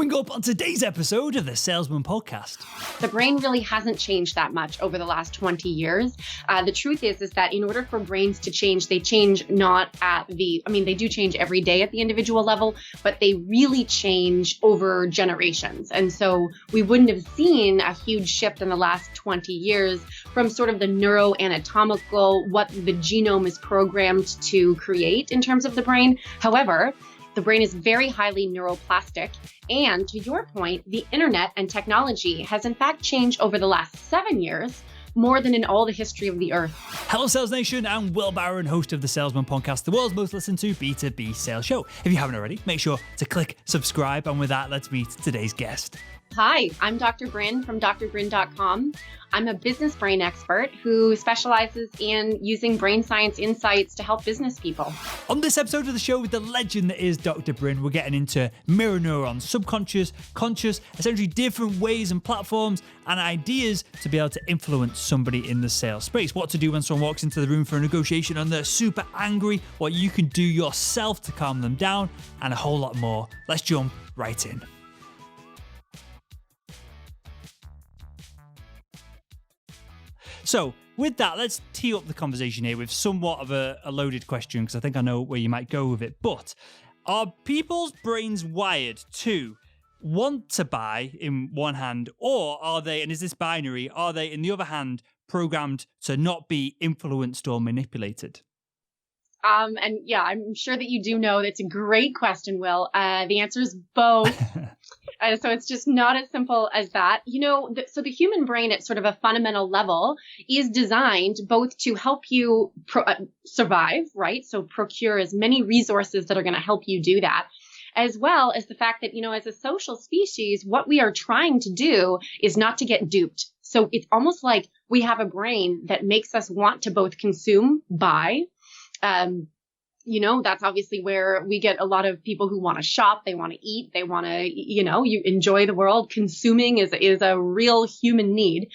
Coming up on today's episode of the Salesman podcast. The brain really hasn't changed that much over the last 20 years. The truth is that in order for brains to change, they change not at they do change every day at the individual level, but they really change over generations. And so we wouldn't have seen a huge shift in the last 20 years from sort of the neuroanatomical, what the genome is programmed to create in terms of the brain. However, the brain is very highly neuroplastic. And to your point, the internet and technology has in fact changed over the last 7 years, more than in all the history of the earth. Hello, Sales Nation. I'm Will Barron, host of the Salesman podcast, the world's most listened to B2B sales show. If you haven't already, make sure to click subscribe. And with that, let's meet today's guest. Hi, I'm Dr. Brynn from drbrynn.com. I'm a business brain expert who specializes in using brain science insights to help business people. On this episode of the show with the legend that is Dr. Brynn, we're getting into mirror neurons, subconscious, conscious, essentially different ways and platforms and ideas to be able to influence somebody in the sales space. What to do when someone walks into the room for a negotiation and they're super angry, what you can do yourself to calm them down, and a whole lot more. Let's jump right in. So with that, let's tee up the conversation here with somewhat of a loaded question, because I think I know where you might go with it. But are people's brains wired to want to buy in one hand, or are they, and is this binary, are they in the other hand programmed to not be influenced or manipulated? And yeah, I'm sure that you do know that's a great question, Will. The answer is both. So it's just not as simple as that. So the human brain at sort of a fundamental level is designed both to help you survive, right? So procure as many resources that are going to help you do that, as well as the fact that, as a social species, what we are trying to do is not to get duped. So it's almost like we have a brain that makes us want to both consume, buy. That's obviously where we get a lot of people who want to shop, they want to eat, they want to, you enjoy the world. Consuming is a real human need.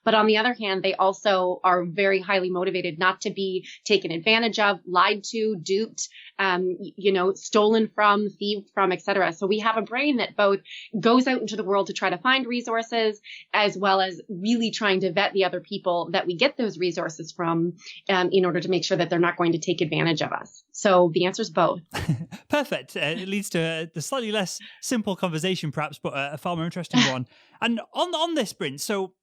But on the other hand, they also are very highly motivated not to be taken advantage of, lied to, duped, stolen from, thieved from, etc. So we have a brain that both goes out into the world to try to find resources, as well as really trying to vet the other people that we get those resources from, in order to make sure that they're not going to take advantage of us. So the answer is both. Perfect. It leads to a slightly less simple conversation, perhaps, but a far more interesting one. And on this, Brynn, so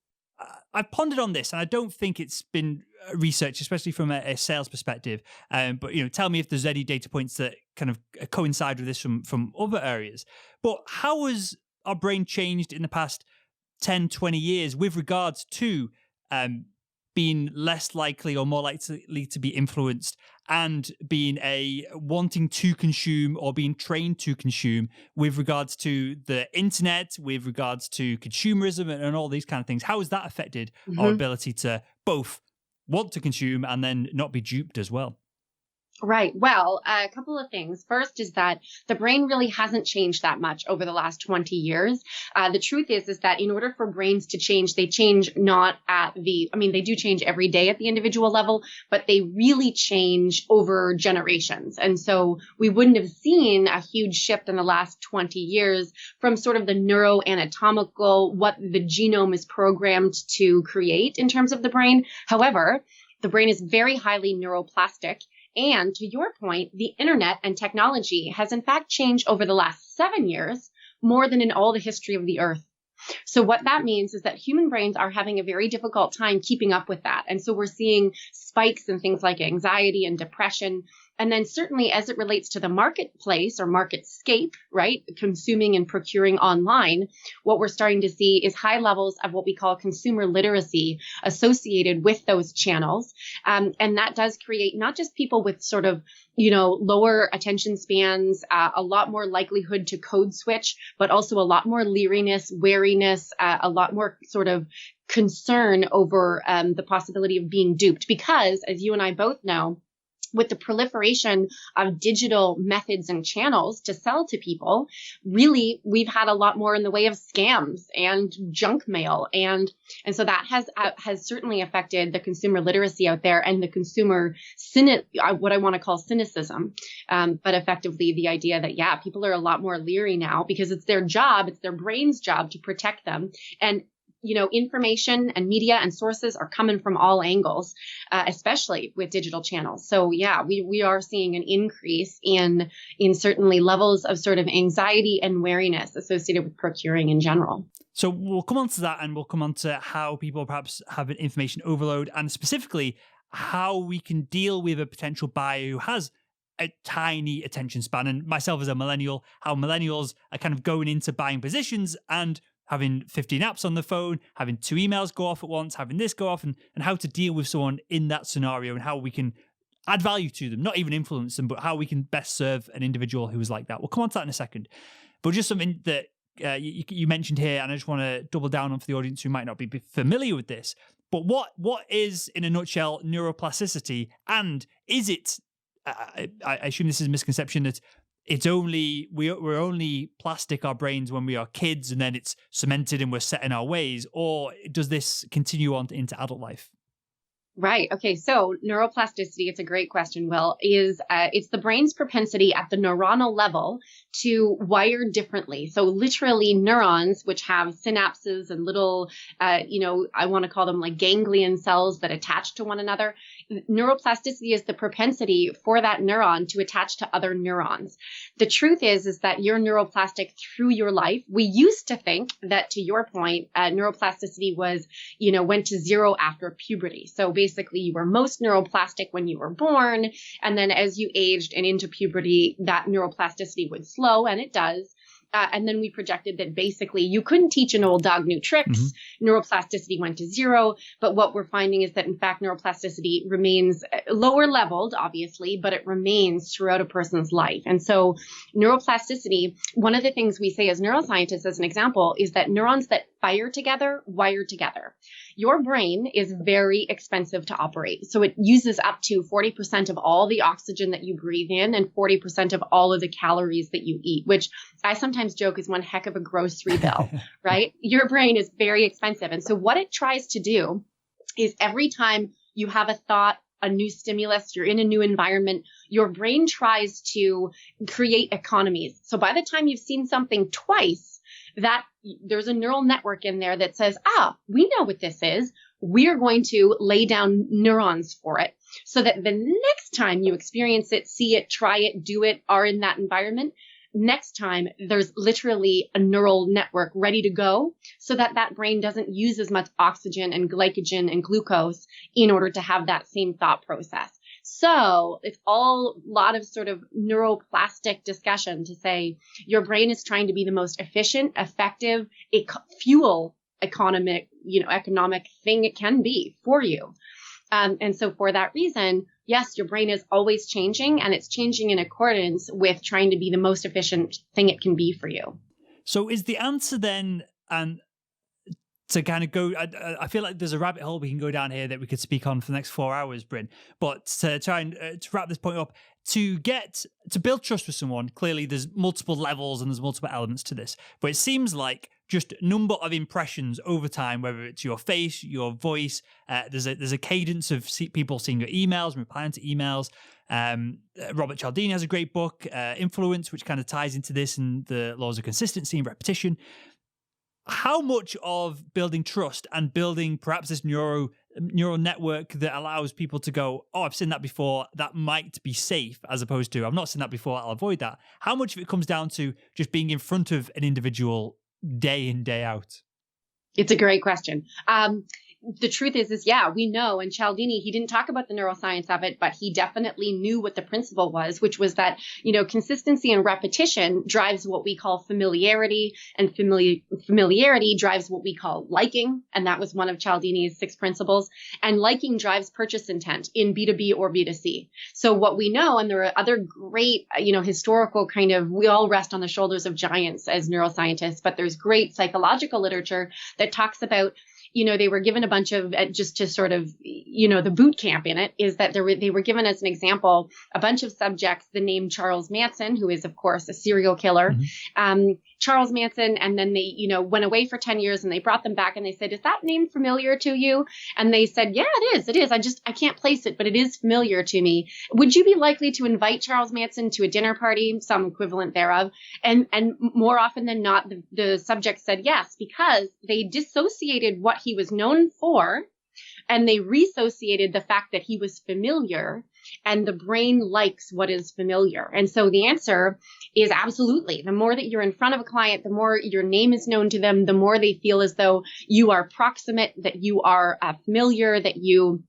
I've pondered on this, and I don't think it's been researched, especially from a sales perspective. But tell me if there's any data points that kind of coincide with this from other areas. But how has our brain changed in the past 10, 20 years with regards to being less likely or more likely to be influenced, and being wanting to consume or being trained to consume with regards to the internet, with regards to consumerism and all these kind of things? How has that affected our ability to both want to consume and then not be duped as well? Right. Well, a couple of things. First is that the brain really hasn't changed that much over the last 20 years. The truth is that in order for brains to change, they change not at they do change every day at the individual level, but they really change over generations. And so we wouldn't have seen a huge shift in the last 20 years from sort of the neuroanatomical, what the genome is programmed to create in terms of the brain. However, the brain is very highly neuroplastic. And to your point, the internet and technology has in fact changed over the last 7 years, more than in all the history of the earth. So what that means is that human brains are having a very difficult time keeping up with that. And so we're seeing spikes in things like anxiety and depression. And then certainly as it relates to the marketplace or marketscape, right, consuming and procuring online, what we're starting to see is high levels of what we call consumer literacy associated with those channels. And that does create not just people with sort of, lower attention spans, a lot more likelihood to code switch, but also a lot more leeriness, wariness, a lot more sort of concern over the possibility of being duped. Because as you and I both know, with the proliferation of digital methods and channels to sell to people, really, we've had a lot more in the way of scams and junk mail. And so that has certainly affected the consumer literacy out there and the consumer what I want to call cynicism. But effectively the idea that, yeah, people are a lot more leery now because it's their job, it's their brain's job to protect them. And information and media and sources are coming from all angles, especially with digital channels. So yeah, we are seeing an increase in certainly levels of sort of anxiety and wariness associated with procuring in general. So we'll come on to that, and we'll come on to how people perhaps have an information overload, and specifically how we can deal with a potential buyer who has a tiny attention span. And myself as a millennial, how millennials are kind of going into buying positions and having 15 apps on the phone, having 2 emails go off at once, having this go off, and how to deal with someone in that scenario and how we can add value to them, not even influence them, but how we can best serve an individual who is like that. We'll come on to that in a second. But just something that you mentioned here, and I just want to double down on for the audience who might not be familiar with this. But what is, in a nutshell, neuroplasticity? And is it, I assume this is a misconception, that it's only we're only plastic, our brains, when we are kids, and then it's cemented and we're set in our ways, or does this continue on into adult life? Right. Okay. So neuroplasticity, it's a great question, Will, is it's the brain's propensity at the neuronal level to wire differently. So literally neurons, which have synapses and little, I want to call them like ganglion cells that attach to one another. Neuroplasticity is the propensity for that neuron to attach to other neurons. The truth is that you're neuroplastic through your life. We used to think that, to your point, neuroplasticity was, went to zero after puberty. So basically you were most neuroplastic when you were born. And then as you aged and into puberty, that neuroplasticity would slow, and it does. And then we projected that basically you couldn't teach an old dog new tricks. Mm-hmm. Neuroplasticity went to zero. But what we're finding is that, in fact, neuroplasticity remains lower leveled, obviously, but it remains throughout a person's life. And so neuroplasticity, one of the things we say as neuroscientists, as an example, is that neurons that fire together wire together. Your brain is very expensive to operate. So it uses up to 40% of all the oxygen that you breathe in and 40% of all of the calories that you eat, which I sometimes joke is one heck of a grocery bill, right? Your brain is very expensive. And so what it tries to do is every time you have a thought, a new stimulus, you're in a new environment, your brain tries to create economies. So by the time you've seen something twice, that there's a neural network in there that says, we know what this is. We're going to lay down neurons for it so that the next time you experience it, see it, try it, do it, are in that environment, next time there's literally a neural network ready to go so that that brain doesn't use as much oxygen and glycogen and glucose in order to have that same thought process. So it's all a lot of sort of neuroplastic discussion to say your brain is trying to be the most efficient, effective, economic thing it can be for you. And so for that reason, yes, your brain is always changing, and it's changing in accordance with trying to be the most efficient thing it can be for you. So is the answer then, and to kind of go, I feel like there's a rabbit hole we can go down here that we could speak on for the next 4 hours, Brynn. But to try and to wrap this point up, to build trust with someone, clearly there's multiple levels and there's multiple elements to this. But it seems like just number of impressions over time, whether it's your face, your voice, there's a cadence of people seeing your emails, replying to emails. Robert Cialdini has a great book, Influence, which kind of ties into this and the laws of consistency and repetition. How much of building trust and building perhaps this neural network that allows people to go, I've seen that before, that might be safe, as opposed to, I've not seen that before, I'll avoid that. How much of it comes down to just being in front of an individual day in, day out? It's a great question. The truth is, yeah, we know. And Cialdini, he didn't talk about the neuroscience of it, but he definitely knew what the principle was, which was that, consistency and repetition drives what we call familiarity, and familiarity drives what we call liking. And that was one of Cialdini's 6 principles. And liking drives purchase intent in B2B or B2C. So what we know, and there are other great, historical kind of, we all rest on the shoulders of giants as neuroscientists, but there's great psychological literature that talks about they were given a bunch of, just to sort of, the boot camp in it is that they were given as an example, a bunch of subjects, the name Charles Manson, who is of course a serial killer, Charles Manson. And then they, went away for 10 years and they brought them back and they said, is that name familiar to you? And they said, yeah, it is. I can't place it, but it is familiar to me. Would you be likely to invite Charles Manson to a dinner party, some equivalent thereof? And more often than not, the subject said yes, because they dissociated what he was known for and they reassociated the fact that he was familiar, and the brain likes what is familiar. And so the answer is absolutely. The more that you're in front of a client, the more your name is known to them, the more they feel as though you are proximate, that you are familiar, that you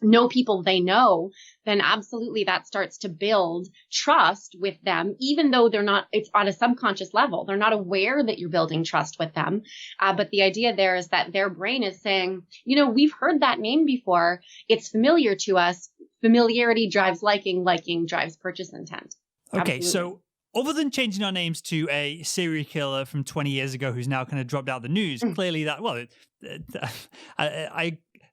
know people they know, then absolutely that starts to build trust with them, even though it's on a subconscious level. They're not aware that you're building trust with them. But the idea there is that their brain is saying, we've heard that name before. It's familiar to us. Familiarity drives liking. Liking drives purchase intent. Okay. Absolutely. So other than changing our names to a serial killer from 20 years ago, who's now kind of dropped out of the news, clearly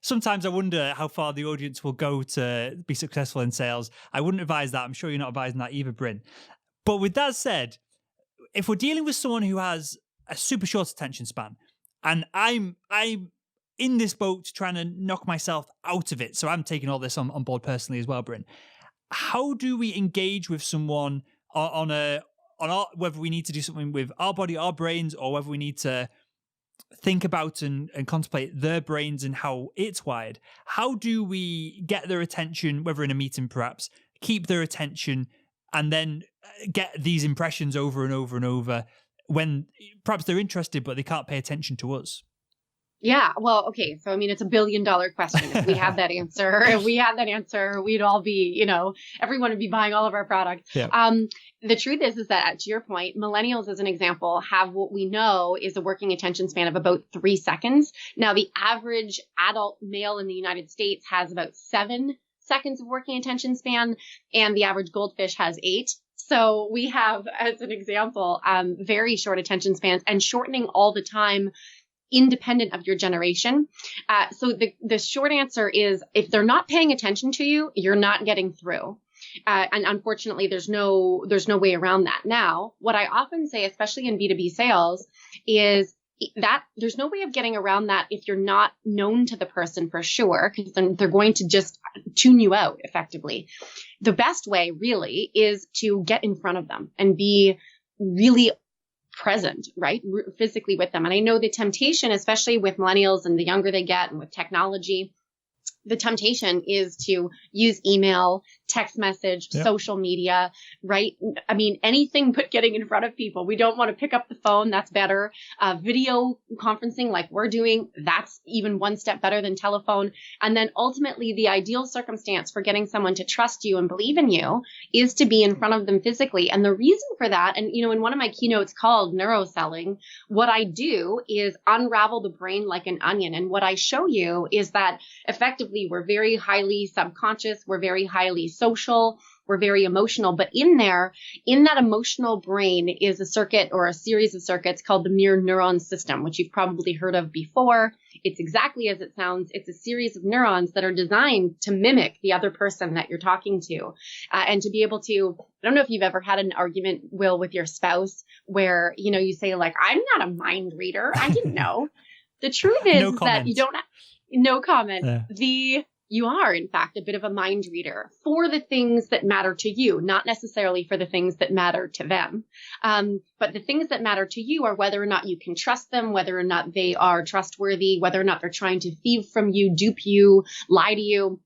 sometimes I wonder how far the audience will go to be successful in sales. I wouldn't advise that. I'm sure you're not advising that either, Brynn. But with that said, if we're dealing with someone who has a super short attention span, and I'm in this boat trying to knock myself out of it, so I'm taking all this on board personally as well, Brynn. How do we engage with someone on whether we need to do something with our body, our brains, or whether we need to think about and contemplate their brains and how it's wired? How do we get their attention, whether in a meeting perhaps, keep their attention, and then get these impressions over and over and over when perhaps they're interested but they can't pay attention to us? Yeah, well, okay. So, it's $1 billion question. If we had that answer, we'd all be, everyone would be buying all of our products. Yeah. The truth is that, to your point, millennials, as an example, have what we know is a working attention span of about 3 seconds. Now, the average adult male in the United States has about 7 seconds of working attention span, and the average goldfish has 8. So we have, as an example, very short attention spans, and shortening all the time, independent of your generation. So the short answer is, if they're not paying attention to you, you're not getting through. And unfortunately, there's no way around that. Now, what I often say, especially in B2B sales, is that there's no way of getting around that if you're not known to the person for sure, because then they're going to just tune you out effectively. The best way really is to get in front of them and be really present, right? Physically with them. And I know the temptation, especially with millennials and the younger they get and with technology, the temptation is to use email, text message, social media, right? Anything but getting in front of people. We don't want to pick up the phone. That's better. Video conferencing like we're doing, that's even one step better than telephone. And then ultimately, the ideal circumstance for getting someone to trust you and believe in you is to be in front of them physically. And the reason for that, and in one of my keynotes called Neuroselling, what I do is unravel the brain like an onion. And what I show you is that effectively, we're very highly subconscious. We're very highly social. We're very emotional. But in that emotional brain is a circuit or a series of circuits called the mirror neuron system, which you've probably heard of before. It's exactly as it sounds. It's a series of neurons that are designed to mimic the other person that you're talking to. And to be able to, I don't know if you've ever had an argument, Will, with your spouse where, you say like, I'm not a mind reader. I didn't know. The truth is that you don't. No comment. Yeah. You are, in fact, a bit of a mind reader for the things that matter to you, not necessarily for the things that matter to them. But the things that matter to you are whether or not you can trust them, whether or not they are trustworthy, whether or not they're trying to thieve from you, dupe you, lie to you.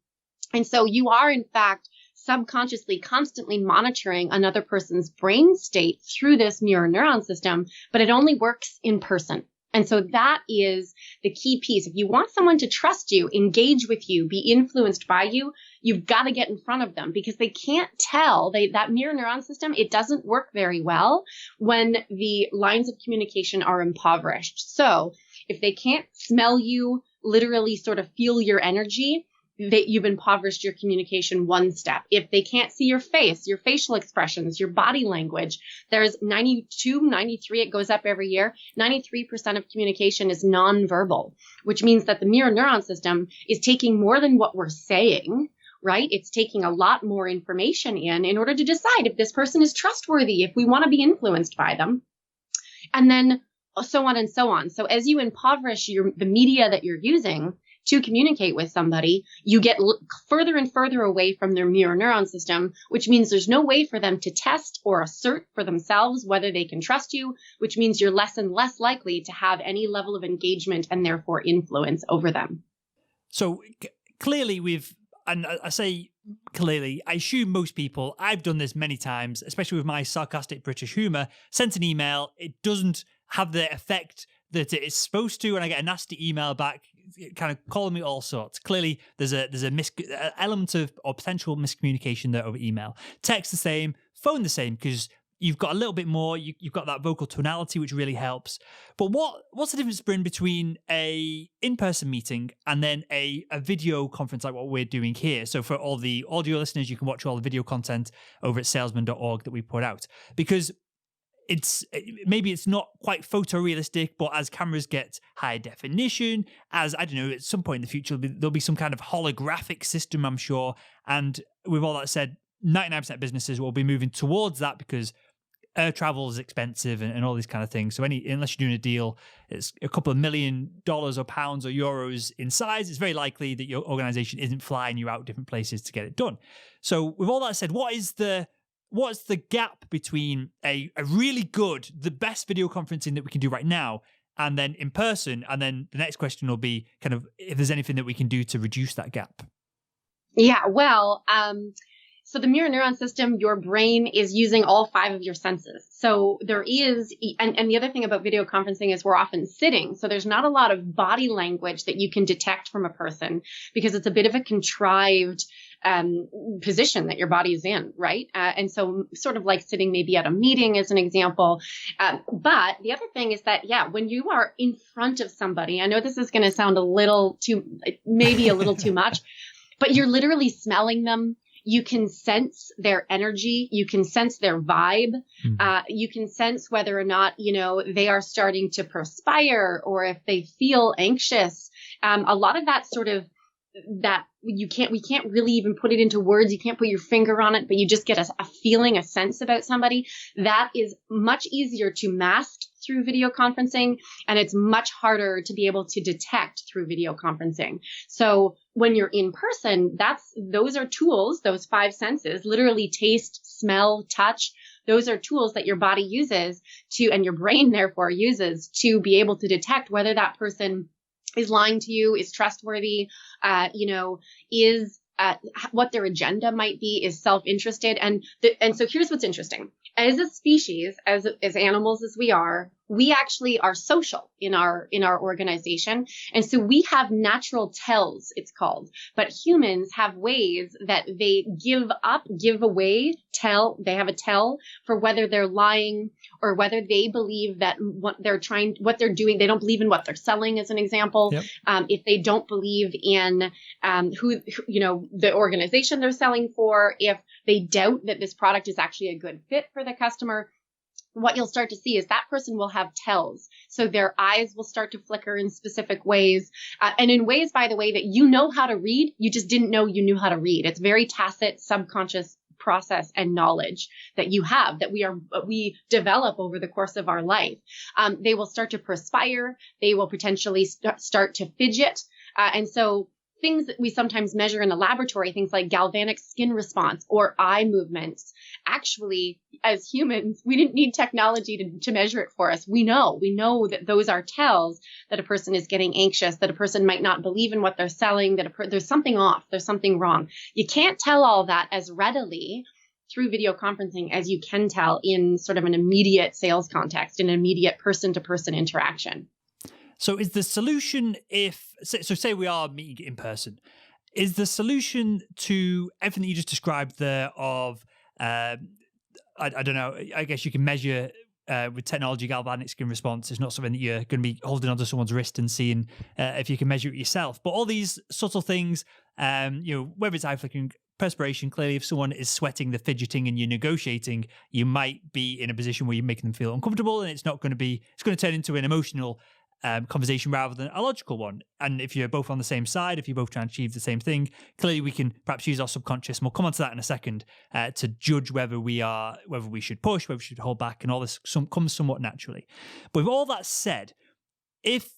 And so you are, in fact, subconsciously constantly monitoring another person's brain state through this mirror neuron system, but it only works in person. And so that is the key piece. If you want someone to trust you, engage with you, be influenced by you, you've got to get in front of them because they can't tell. That mirror neuron system, it doesn't work very well when the lines of communication are impoverished. So if they can't smell you, literally sort of feel your energy, you've impoverished your communication one step. If they can't see your face, your facial expressions, your body language, there's 92, 93, it goes up every year. 93% of communication is nonverbal, which means that the mirror neuron system is taking more than what we're saying, right? It's taking a lot more information in order to decide if this person is trustworthy, if we want to be influenced by them. And then so on and so on. So as you impoverish the media that you're using to communicate with somebody, you get further and further away from their mirror neuron system, which means there's no way for them to test or assert for themselves whether they can trust you, which means you're less and less likely to have any level of engagement and therefore influence over them. So clearly and I say clearly, I assume most people, I've done this many times, especially with my sarcastic British humour, sent an email, it doesn't have the effect that it is supposed to, and I get a nasty email back kind of calling me all sorts. Clearly, there's a element of or potential miscommunication there over email. Text the same, phone the same, because you've got a little bit more, you've got that vocal tonality, which really helps. But what's the difference, Brynn, between a in-person meeting and then a video conference like what we're doing here? So for all the audio listeners, you can watch all the video content over at salesman.org that we put out. Because maybe it's not quite photorealistic, but as cameras get high definition, as I don't know, at some point in the future, there'll be some kind of holographic system, I'm sure. And with all that said, 99% of businesses will be moving towards that because air travel is expensive and all these kind of things. So unless you're doing a deal, it's a couple of $1 million or pounds or euros in size, it's very likely that your organization isn't flying you out different places to get it done. So with all that said, what's the gap between a really good, the best video conferencing that we can do right now, and then in person? And then the next question will be kind of if there's anything that we can do to reduce that gap. Yeah, well, so the mirror neuron system, your brain is using all 5 of your senses. So there is, and the other thing about video conferencing is we're often sitting. So there's not a lot of body language that you can detect from a person because it's a bit of a contrived position that your body is in, right? And so sort of like sitting maybe at a meeting as an example. But the other thing is that, when you are in front of somebody, I know this is going to sound maybe a little too much, but you're literally smelling them. You can sense their energy. You can sense their vibe. You can sense whether or not, they are starting to perspire or if they feel anxious. A lot of that sort of that we can't really even put it into words. You can't put your finger on it, but you just get a feeling, a sense about somebody. That is much easier to mask through video conferencing, and it's much harder to be able to detect through video conferencing. So when you're in person, those are tools, those 5 senses, literally taste, smell, touch. Those are tools that your body uses and your brain therefore uses to be able to detect whether that person is lying to you, is trustworthy, is what their agenda might be, is self-interested. And so here's what's interesting. As a species, as animals as we actually are social in our organization. And so we have natural tells, it's called, but humans have ways that they give away, tell, they have a tell for whether they're lying or whether they believe that what they're doing, they don't believe in what they're selling, as an example. Yep. If they don't believe in who the organization they're selling for, if they doubt that this product is actually a good fit for the customer, what you'll start to see is that person will have tells. So their eyes will start to flicker in specific ways, and in ways, by the way, that you know how to read, you just didn't know you knew how to read. It's very tacit, subconscious process and knowledge that you have, that we develop over the course of our life. They will start to perspire. They will potentially start to fidget. And so things that we sometimes measure in a laboratory, things like galvanic skin response or eye movements, actually, as humans, we didn't need technology to measure it for us. We know that those are tells that a person is getting anxious, that a person might not believe in what they're selling, that there's something off, there's something wrong. You can't tell all that as readily through video conferencing as you can tell in sort of an immediate sales context, an immediate person-to-person interaction. So is the solution say we are meeting in person, is the solution to everything you just described there of, I don't know, I guess you can measure with technology galvanic skin response. It's not something that you're going to be holding onto someone's wrist and seeing if you can measure it yourself. But all these subtle things, Whether it's eye flicking, perspiration, clearly if someone is sweating, they're fidgeting and you're negotiating, you might be in a position where you're making them feel uncomfortable, and it's going to turn into an emotional conversation rather than a logical one. And if you're both on the same side, if you're both trying to achieve the same thing, clearly we can perhaps use our subconscious, and we'll come on to that in a second, to judge whether we should push, whether we should hold back, and all this comes somewhat naturally. But with all that said, if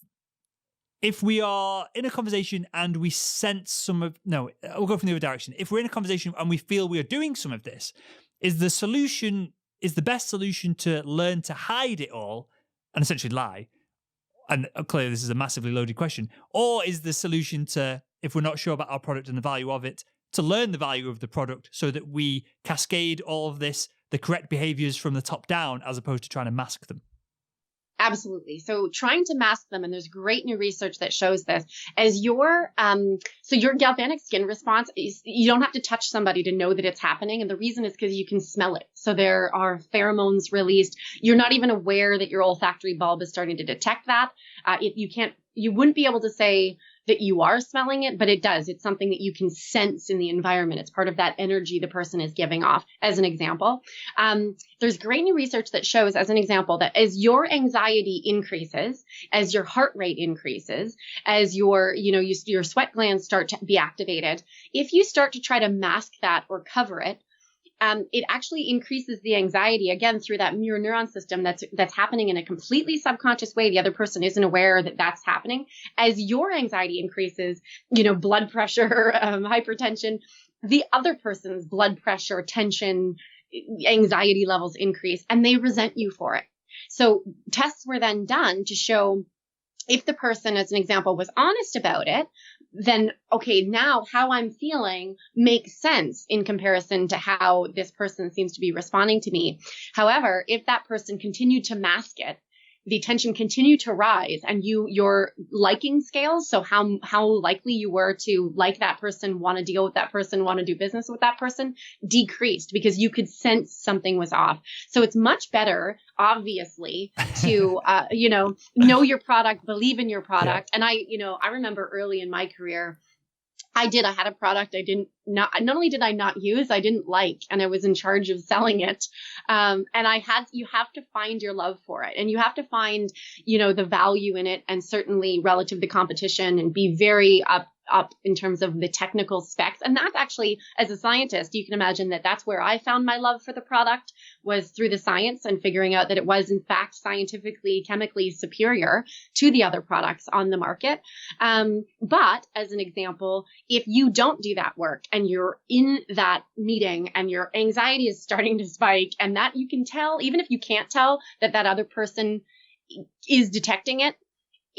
we are in a conversation and we sense we'll go from the other direction. If we're in a conversation and we feel we are doing some of this, is the best solution to learn to hide it all and essentially lie? And clearly this is a massively loaded question. Or is the solution to, if we're not sure about our product and the value of it, to learn the value of the product so that we cascade all of this, the correct behaviors from the top down, as opposed to trying to mask them? Absolutely. So trying to mask them, and there's great new research that shows this, as your galvanic skin response, you don't have to touch somebody to know that it's happening. And the reason is because you can smell it. So there are pheromones released. You're not even aware that your olfactory bulb is starting to detect that. You wouldn't be able to say that you are smelling it, but it does. It's something that you can sense in the environment. It's part of that energy the person is giving off, as an example. There's great new research that shows, as an example, that as your anxiety increases, as your heart rate increases, as your sweat glands start to be activated, if you start to try to mask that or cover it, it actually increases the anxiety, again, through that mirror neuron system that's happening in a completely subconscious way. The other person isn't aware that that's happening. As your anxiety increases, blood pressure, hypertension, the other person's blood pressure, tension, anxiety levels increase, and they resent you for it. So tests were then done to show if the person, as an example, was honest about it, then, okay, now how I'm feeling makes sense in comparison to how this person seems to be responding to me. However, if that person continued to mask it, the tension continued to rise, and your liking scales, so how likely you were to like that person, want to deal with that person, want to do business with that person, decreased because you could sense something was off. So it's much better, obviously, to know your product, believe in your product. Yeah. And I remember early in my career, I had a product not only did I not use, I didn't like, and I was in charge of selling it. And you have to find your love for it, and you have to find, the value in it, and certainly relative to competition, and be very up in terms of the technical specs. And that's actually, as a scientist, you can imagine that that's where I found my love for the product, was through the science and figuring out that it was in fact scientifically, chemically superior to the other products on the market. But as an example, if you don't do that work and you're in that meeting and your anxiety is starting to spike, and that you can tell, even if you can't tell that other person is detecting it,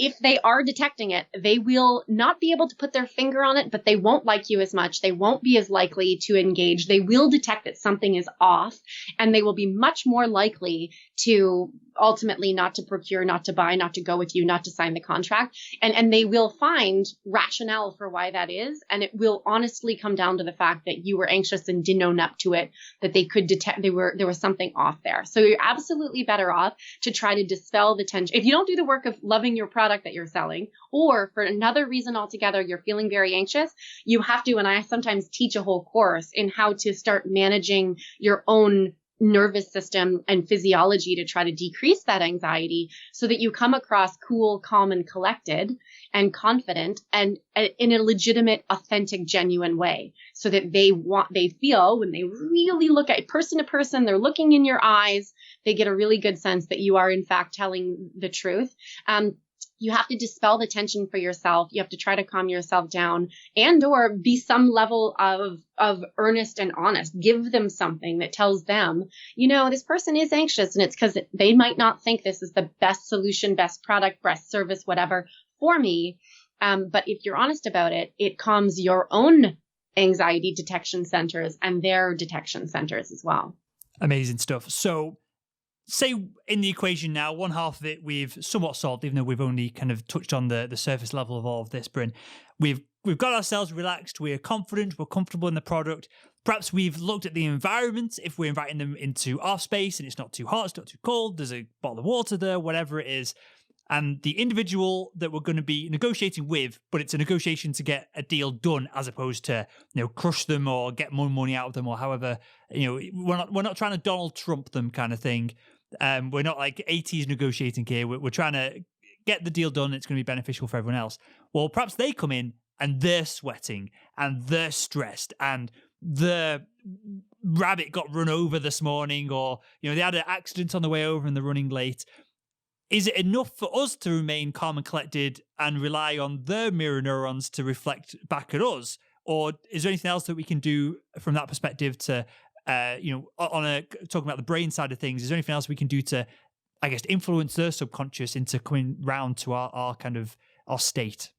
if they are detecting it, they will not be able to put their finger on it, but they won't like you as much. They won't be as likely to engage. They will detect that something is off, and they will be much more likely to ultimately not to procure, not to buy, not to go with you, not to sign the contract. And they will find rationale for why that is. And it will honestly come down to the fact that you were anxious and didn't own up to it, that they could detect there was something off there. So you're absolutely better off to try to dispel the tension. If you don't do the work of loving your product that you're selling, or for another reason altogether, you're feeling very anxious, you have to, and I sometimes teach a whole course in how to start managing your own nervous system and physiology to try to decrease that anxiety, so that you come across cool, calm, and collected and confident, and in a legitimate, authentic, genuine way, so that they feel, when they really look at person to person, they're looking in your eyes, they get a really good sense that you are in fact telling the truth. You have to dispel the tension for yourself. You have to try to calm yourself down, and or be some level of earnest and honest. Give them something that tells them, this person is anxious, and it's because they might not think this is the best solution, best product, best service, whatever for me. But if you're honest about it, it calms your own anxiety detection centers and their detection centers as well. Amazing stuff. So, say in the equation now, one half of it we've somewhat solved, even though we've only kind of touched on the surface level of all of this, Brynn. We've got ourselves relaxed, we're confident, we're comfortable in the product. Perhaps we've looked at the environment, if we're inviting them into our space and it's not too hot, it's not too cold, there's a bottle of water there, whatever it is. and the individual that we're going to be negotiating with, but it's a negotiation to get a deal done as opposed to, crush them or get more money out of them or however, we're not trying to Donald Trump them kind of thing. We're not like 80s negotiating here. We're trying to get the deal done. It's going to be beneficial for everyone else. Well, perhaps they come in and they're sweating and they're stressed and the rabbit got run over this morning, or, they had an accident on the way over and they're running late. Is it enough for us to remain calm and collected and rely on their mirror neurons to reflect back at us? Or is there anything else that we can do from that perspective to, talking about the brain side of things, is there anything else we can do to, I guess, influence their subconscious into coming round to our kind of our state?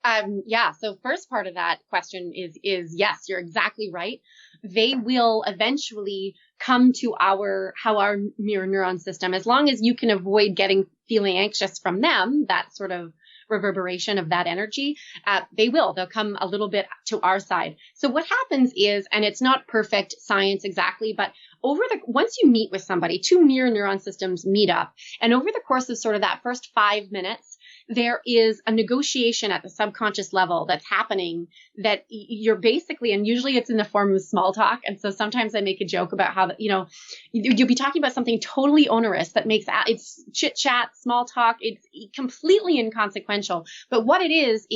So first part of that question is yes, you're exactly right. They will eventually come to how our mirror neuron system, as long as you can avoid feeling anxious from them, that sort of reverberation of that energy, they'll come a little bit to our side. So what happens is, and it's not perfect science exactly, but once you meet with somebody, two mirror neuron systems meet up, and over the course of sort of that first 5 minutes, there is a negotiation at the subconscious level that's happening that you're basically, and usually it's in the form of small talk. And so sometimes I make a joke about how, you'll be talking about something totally onerous that makes it's chit chat, small talk. It's completely inconsequential. But what it is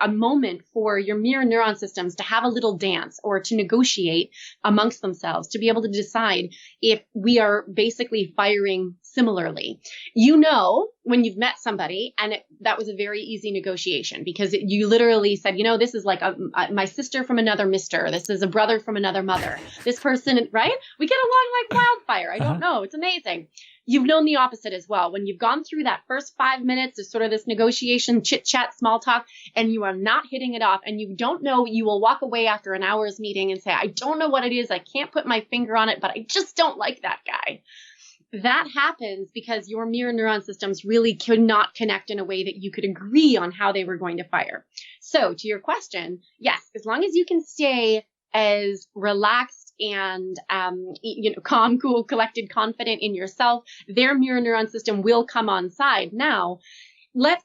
a moment for your mirror neuron systems to have a little dance or to negotiate amongst themselves, to be able to decide if we are basically firing similarly. When you've met somebody and that was a very easy negotiation because you literally said, this is like my sister from another mister. This is a brother from another mother. This person, right? We get along like wildfire. I don't know. It's amazing. You've known the opposite as well. When you've gone through that first 5 minutes of sort of this negotiation, chit chat, small talk, and you are not hitting it off and you don't know, you will walk away after an hour's meeting and say, I don't know what it is. I can't put my finger on it, but I just don't like that guy. That happens because your mirror neuron systems really could not connect in a way that you could agree on how they were going to fire. So to your question, yes, as long as you can stay as relaxed and calm, cool, collected, confident in yourself, their mirror neuron system will come on side. Now,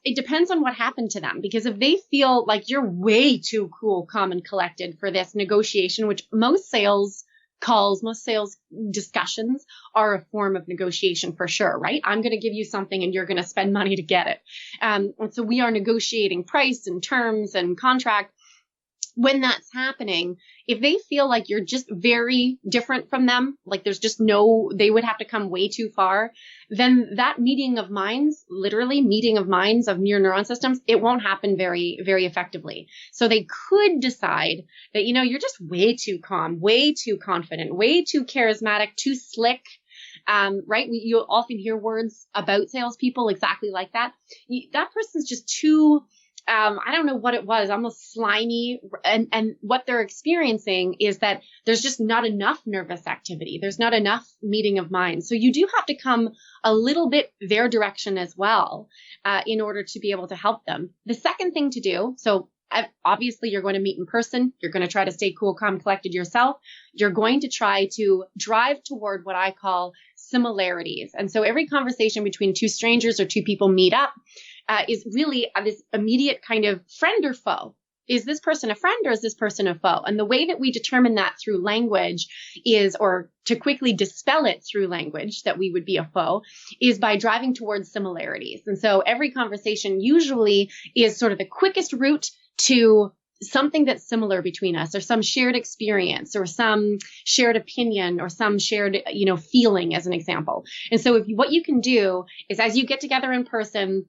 it depends on what happened to them, because if they feel like you're way too cool, calm, and collected for this negotiation, which most sales discussions are a form of negotiation for sure, right? I'm going to give you something and you're going to spend money to get it. And so we are negotiating price and terms and contract. When that's happening, if they feel like you're just very different from them, like there's just they would have to come way too far, then that meeting of minds, literally meeting of minds of mirror neuron systems, it won't happen very, very effectively. So they could decide that, you're just way too calm, way too confident, way too charismatic, too slick. Right? You'll often hear words about salespeople exactly like that. That person's just too, I don't know what it was, almost slimy. And what they're experiencing is that there's just not enough nervous activity. There's not enough meeting of minds. So you do have to come a little bit their direction as well, in order to be able to help them. The second thing to do, so obviously you're going to meet in person. You're going to try to stay cool, calm, collected yourself. You're going to try to drive toward what I call similarities. And so every conversation between two strangers or two people meet up, is really this immediate kind of friend or foe. Is this person a friend or is this person a foe? And the way that we determine that through language or to quickly dispel it through language that we would be a foe, is by driving towards similarities. And so every conversation usually is sort of the quickest route to something that's similar between us, or some shared experience, or some shared opinion, or some shared, feeling, as an example. And so what you can do is, as you get together in person,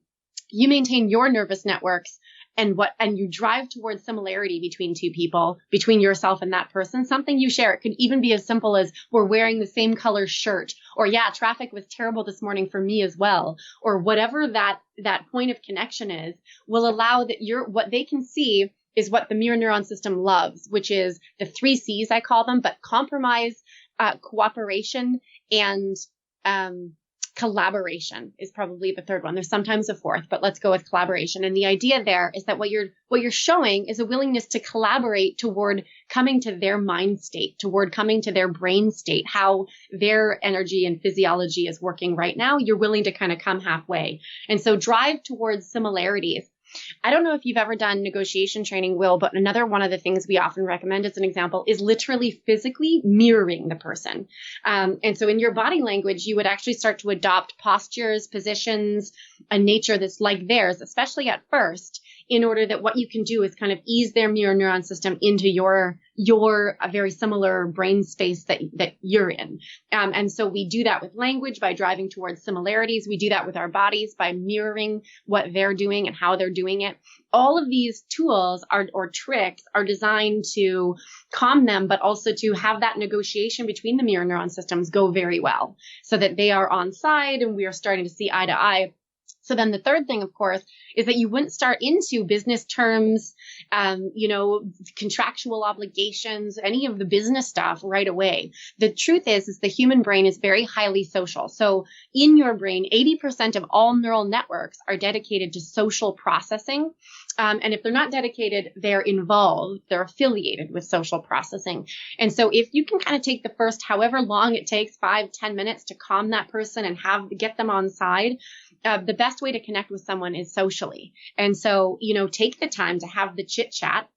you maintain your nervous networks and you drive towards similarity between two people, between yourself and that person, something you share. It could even be as simple as we're wearing the same color shirt, or traffic was terrible this morning for me as well, or whatever that point of connection is, will allow that what they can see is what the mirror neuron system loves, which is the 3 C's, I call them, but compromise, cooperation, and Collaboration is probably the third one. There's sometimes a fourth, but let's go with collaboration. And the idea there is that what you're showing is a willingness to collaborate toward coming to their mind state, toward coming to their brain state, how their energy and physiology is working right now. You're willing to kind of come halfway. And so drive towards similarities. I don't know if you've ever done negotiation training, Will, but another one of the things we often recommend as an example is literally physically mirroring the person. And so in your body language, you would actually start to adopt postures, positions, a nature that's like theirs, especially at first, in order that what you can do is kind of ease their mirror neuron system into your a very similar brain space that you're in. And so we do that with language by driving towards similarities. We do that with our bodies by mirroring what they're doing and how they're doing it. All of these tools or tricks are designed to calm them, but also to have that negotiation between the mirror neuron systems go very well so that they are on side and we are starting to see eye to eye. So then the third thing, of course, is that you wouldn't start into business terms, contractual obligations, any of the business stuff right away. The truth is the human brain is very highly social. So in your brain, 80% of all neural networks are dedicated to social processing. And if they're not dedicated, they're involved, they're affiliated with social processing. And so if you can kind of take the first, however long it takes, 5-10 minutes to calm that person and get them on side, the best way to connect with someone is socially. And so, take the time to have the chit chat,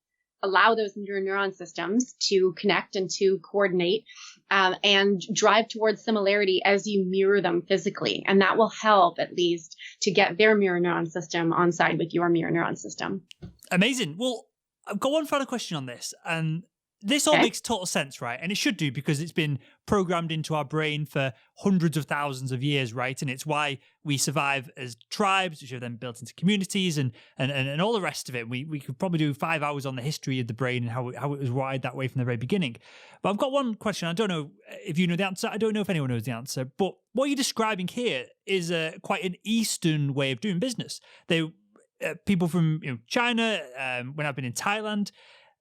allow those neuron systems to connect and to coordinate, and drive towards similarity as you mirror them physically. And that will help at least to get their mirror neuron system on side with your mirror neuron system. Amazing. Well, I've got one final question on this. And this all makes total sense, right? And it should do because it's been programmed into our brain for hundreds of thousands of years, right? And it's why we survive as tribes, which are then built into communities and all the rest of it. We could probably do 5 hours on the history of the brain and how it was wired that way from the very beginning. But I've got one question. I don't know if you know the answer. I don't know if anyone knows the answer. But what you're describing here is quite an Eastern way of doing business. People from China, when I've been in Thailand,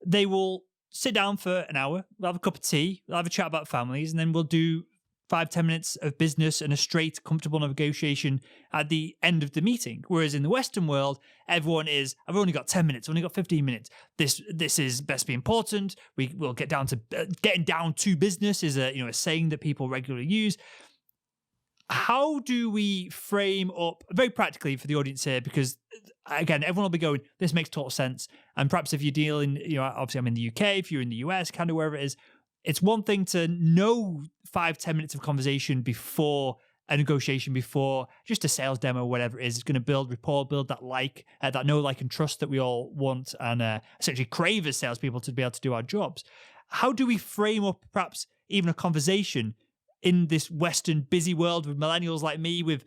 they will sit down for an hour, we'll have a cup of tea, we'll have a chat about families, and then we'll do 5-10 minutes of business and a straight, comfortable negotiation at the end of the meeting. Whereas in the Western world, everyone is, I've only got 10 minutes, I've only got 15 minutes. This is best be important. We'll get down to getting down to business is a saying that people regularly use. How do we frame up, very practically for the audience here, because again, everyone will be going, this makes total sense. And perhaps if you're dealing, obviously I'm in the UK, if you're in the US, kind of wherever it is, it's one thing to know 5-10 minutes of conversation before a negotiation, before just a sales demo, whatever it is. It's going to build rapport, build that know, like, and trust that we all want and essentially crave as salespeople to be able to do our jobs. How do we frame up perhaps even a conversation in this Western busy world with millennials like me, with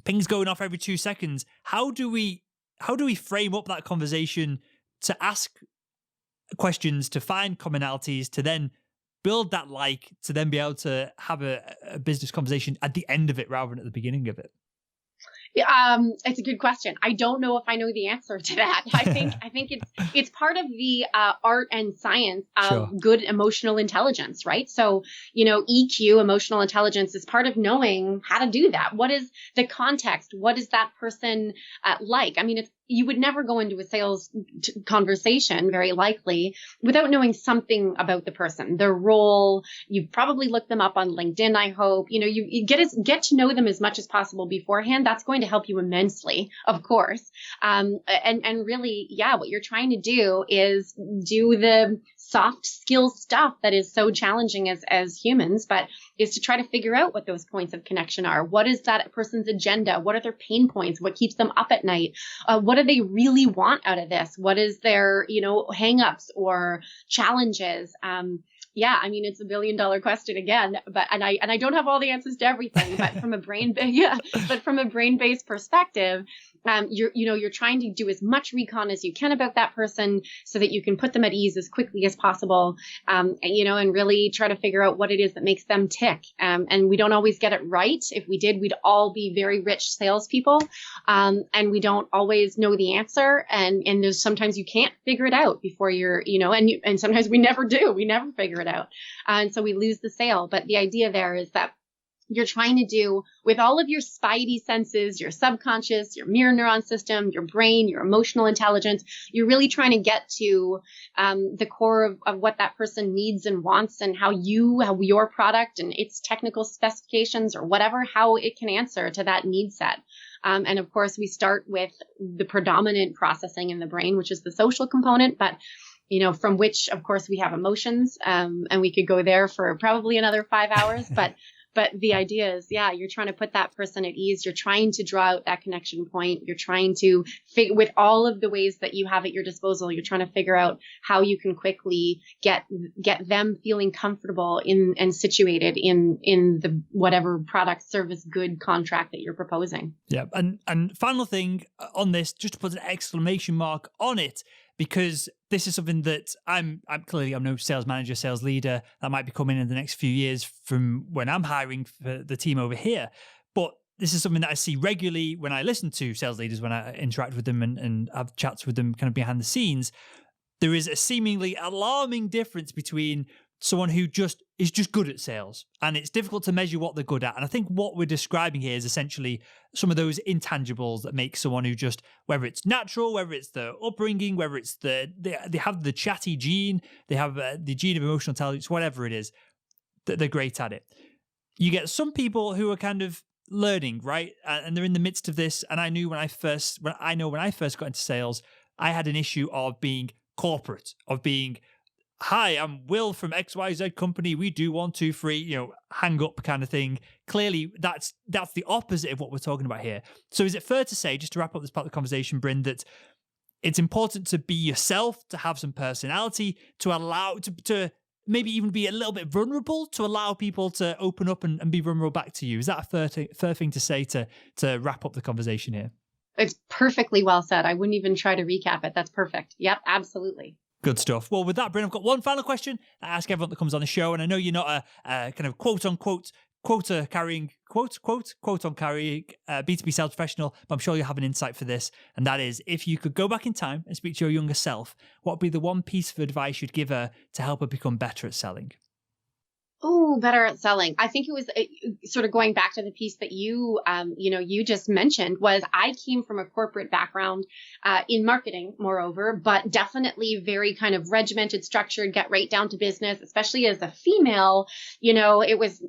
pings going off every 2 seconds? How do we frame up that conversation to ask questions, to find commonalities, to then build that to then be able to have a business conversation at the end of it rather than at the beginning of it? It's a good question. I don't know if I know the answer to that. I think it's part of the art and science of good emotional intelligence, right? So, EQ, emotional intelligence, is part of knowing how to do that. What is the context? What is that person like? I mean, you would never go into a sales conversation, very likely, without knowing something about the person, their role. You've probably looked them up on LinkedIn, I hope. You get to know them as much as possible beforehand. That's going to help you immensely, of course. And really, what you're trying to do is do the soft skill stuff that is so challenging as humans, but is to try to figure out what those points of connection are. What is that person's agenda? What are their pain points? What keeps them up at night? What do they really want out of this? What is their, hangups or challenges? It's a $1 billion question again, but I don't have all the answers to everything, but from a brain-based perspective, you're trying to do as much recon as you can about that person so that you can put them at ease as quickly as possible, and really try to figure out what it is that makes them tick. And we don't always get it right. If we did, we'd all be very rich salespeople. And we don't always know the answer. And there's sometimes you can't figure it out before you're, and sometimes we never do. We never figure it out. And so we lose the sale. But the idea there is that you're trying to do with all of your spidey senses, your subconscious, your mirror neuron system, your brain, your emotional intelligence. You're really trying to get to the core of what that person needs and wants, and how your product and its technical specifications or whatever, how it can answer to that need set. And of course, we start with the predominant processing in the brain, which is the social component, but from which, of course, we have emotions, and we could go there for probably another 5 hours, But the idea is, you're trying to put that person at ease. You're trying to draw out that connection point. You're trying to with all of the ways that you have at your disposal, you're trying to figure out how you can quickly get them feeling comfortable and situated in the whatever product, service, good contract that you're proposing. Yeah. And final thing on this, just to put an exclamation mark on it, because this is something that I'm no sales manager, sales leader that might be coming in the next few years from when I'm hiring for the team over here. But this is something that I see regularly when I listen to sales leaders, when I interact with them and have chats with them kind of behind the scenes. There is a seemingly alarming difference between someone who is just good at sales, and it's difficult to measure what they're good at. And I think what we're describing here is essentially some of those intangibles that make someone who just, whether it's natural, whether it's the upbringing, whether it's they have the chatty gene, they have the gene of emotional intelligence, whatever it is, that they're great at it. You get some people who are kind of learning, right? And they're in the midst of this. And I knew when I first got into sales, I had an issue of being corporate, of being, hi, I'm Will from XYZ company. We do 1, 2, 3, hang up kind of thing. Clearly, that's the opposite of what we're talking about here. So is it fair to say, just to wrap up this part of the conversation, Brynn, that it's important to be yourself, to have some personality, to allow, to maybe even be a little bit vulnerable, to allow people to open up and be vulnerable back to you? Is that a fair thing to say to wrap up the conversation here? It's perfectly well said. I wouldn't even try to recap it. That's perfect. Yep, absolutely. Good stuff. Well, with that, Brynn, I've got one final question I ask everyone that comes on the show. And I know you're not a kind of quote-unquote quota-carrying B2B sales professional, but I'm sure you'll have an insight for this. And that is, if you could go back in time and speak to your younger self, what would be the one piece of advice you'd give her to help her become better at selling? Oh, better at selling. I think it was sort of going back to the piece that you just mentioned, was I came from a corporate background in marketing, moreover, but definitely very kind of regimented, structured, get right down to business, especially as a female. It was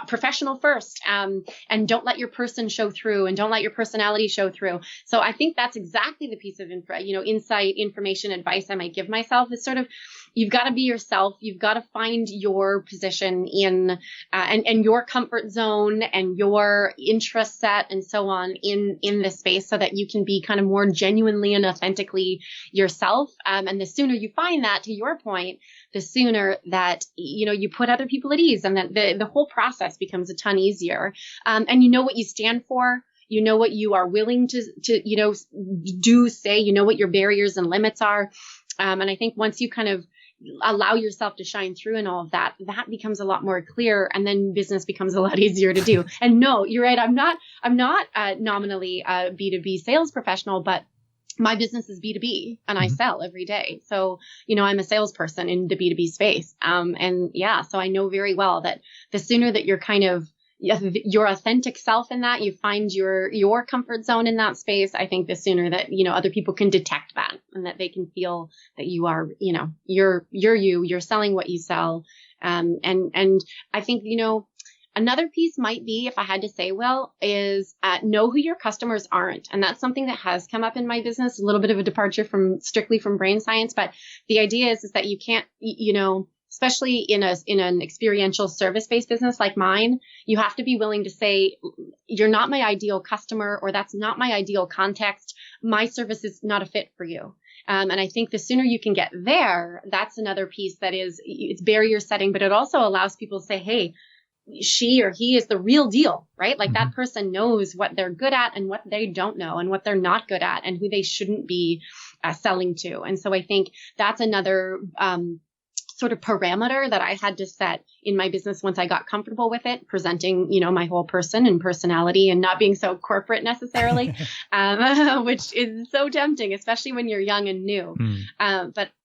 professional first, and don't let your person show through, and don't let your personality show through. So I think that's exactly the piece of insight, information, advice I might give myself is sort of, you've got to be yourself. You've got to find your position in and your comfort zone and your interest set and so on in this space, so that you can be kind of more genuinely and authentically yourself. And the sooner you find that, to your point, the sooner that you put other people at ease, and that the whole process becomes a ton easier. And you know what you stand for. You know what you are willing to do, say. You know what your barriers and limits are. And I think once you kind of allow yourself to shine through and all of that, that becomes a lot more clear, and then business becomes a lot easier to do. And no, you're right. I'm not nominally a B2B sales professional, but my business is B2B, and I sell every day. So, I'm a salesperson in the B2B space. So I know very well that the sooner that you're kind of your authentic self in that, you find your comfort zone in that space, I think the sooner that, other people can detect that, and that they can feel that you are, you're selling what you sell. And I think, another piece might be, if I had to say, is know who your customers aren't. And that's something that has come up in my business, a little bit of a departure strictly from brain science. But the idea is that you can't, especially in an experiential service-based business like mine, you have to be willing to say, you're not my ideal customer, or that's not my ideal context. My service is not a fit for you. And I think the sooner you can get there, that's another piece that it's barrier setting, but it also allows people to say, hey, she or he is the real deal, right? Like that person knows what they're good at and what they don't know, and what they're not good at, and who they shouldn't be selling to. And so I think that's another sort of parameter that I had to set in my business once I got comfortable with it, presenting, my whole person and personality and not being so corporate necessarily, which is so tempting, especially when you're young and new.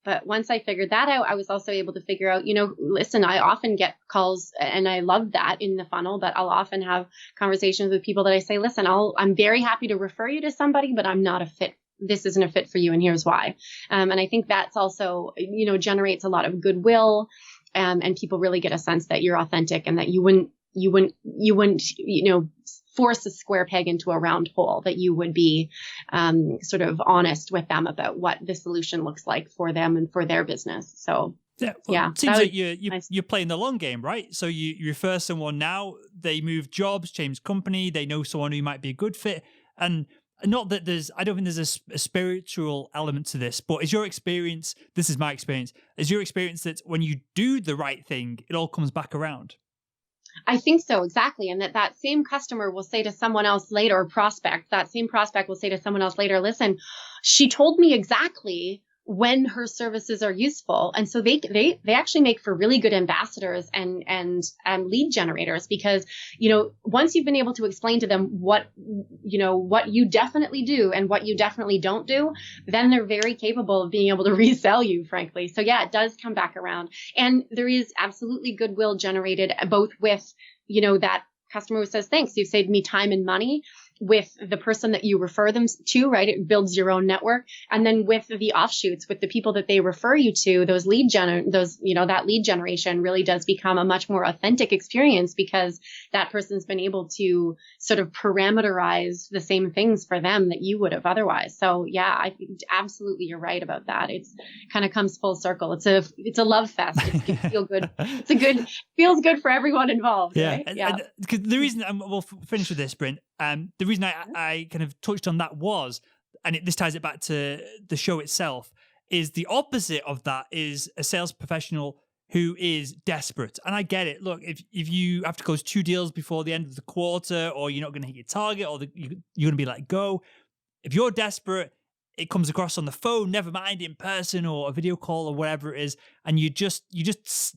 But once I figured that out, I was also able to figure out, listen, I often get calls and I love that in the funnel, but I'll often have conversations with people that I say, listen, I'm very happy to refer you to somebody, but I'm not a fit. This isn't a fit for you. And here's why. And I think that's also, generates a lot of goodwill. And people really get a sense that you're authentic and that you wouldn't, force a square peg into a round hole, that you would be sort of honest with them about what the solution looks like for them and for their business. So it seems like you're playing the long game, right? So you refer someone now, they move jobs, change company, they know someone who might be a good fit. And not that I don't think there's a spiritual element to this, but is your experience, this is my experience, is your experience that when you do the right thing, it all comes back around? I think so, exactly. And that same customer will say to someone else later, or prospect, that same prospect will say to someone else later, listen, she told me exactly when her services are useful. And so they actually make for really good ambassadors and lead generators, because, once you've been able to explain to them what you definitely do and what you definitely don't do, then they're very capable of being able to resell you, frankly. So yeah, it does come back around. And there is absolutely goodwill generated both with, that customer who says, thanks, you've saved me time and money, with the person that you refer them to, right? It builds your own network. And then with the offshoots, with the people that they refer you to, that lead generation really does become a much more authentic experience, because that person's been able to sort of parameterize the same things for them that you would have otherwise. So yeah, I think absolutely you're right about that. It's kind of comes full circle. It's a love fest. It feels good. Feels good for everyone involved. Yeah. Right? Yeah. And the reason, we'll finish with this, Brynn. The reason I kind of touched on that was, and this ties it back to the show itself, is the opposite of that is a sales professional who is desperate. And I get it. Look, if you have to close 2 deals before the end of the quarter, or you're not going to hit your target, or you're going to be let go, if you're desperate, it comes across on the phone, never mind in person or a video call or whatever it is, and you just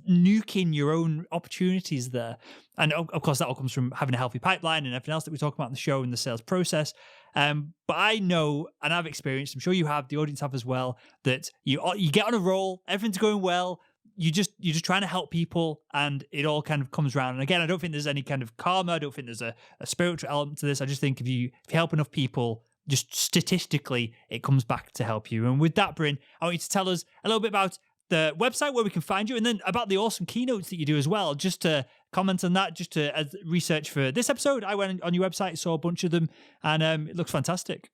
nuking your own opportunities there. And of course, that all comes from having a healthy pipeline and everything else that we talk about in the show and the sales process. But I know, and I've experienced, I'm sure you have, the audience have as well, that you get on a roll, everything's going well, you're just trying to help people, and it all kind of comes around. And again, I don't think there's any kind of karma. I don't think there's a spiritual element to this. I just think if you help enough people, just statistically, it comes back to help you. And with that, Brynn, I want you to tell us a little bit about the website where we can find you, and then about the awesome keynotes that you do as well. Just to comment on that, just to as research for this episode, I went on your website, saw a bunch of them, and it looks fantastic.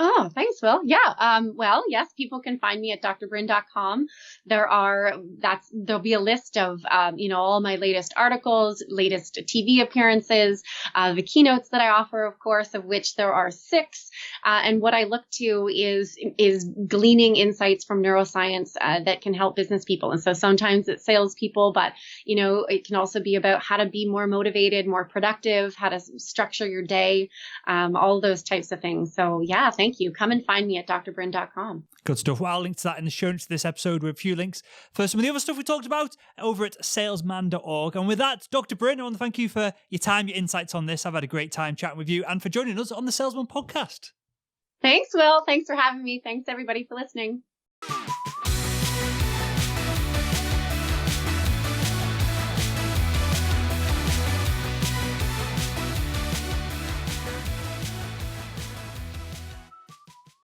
Oh, thanks, Will. Yeah. Well, yes, people can find me at drbrynn.com. There'll be a list of, all my latest articles, latest TV appearances, the keynotes that I offer, of course, of which there are 6. And what I look to is gleaning insights from neuroscience that can help business people. And so sometimes it's salespeople, but, it can also be about how to be more motivated, more productive, how to structure your day, all those types of things. So yeah, thank you. Come and find me at drbrynn.com. Good stuff. Well, I'll link to that in the show notes to this episode with a few links for some of the other stuff we talked about over at salesman.org. And with that, Dr. Brynn, I want to thank you for your time, your insights on this. I've had a great time chatting with you and for joining us on the Salesman podcast. Thanks, Will. Thanks for having me. Thanks, everybody, for listening.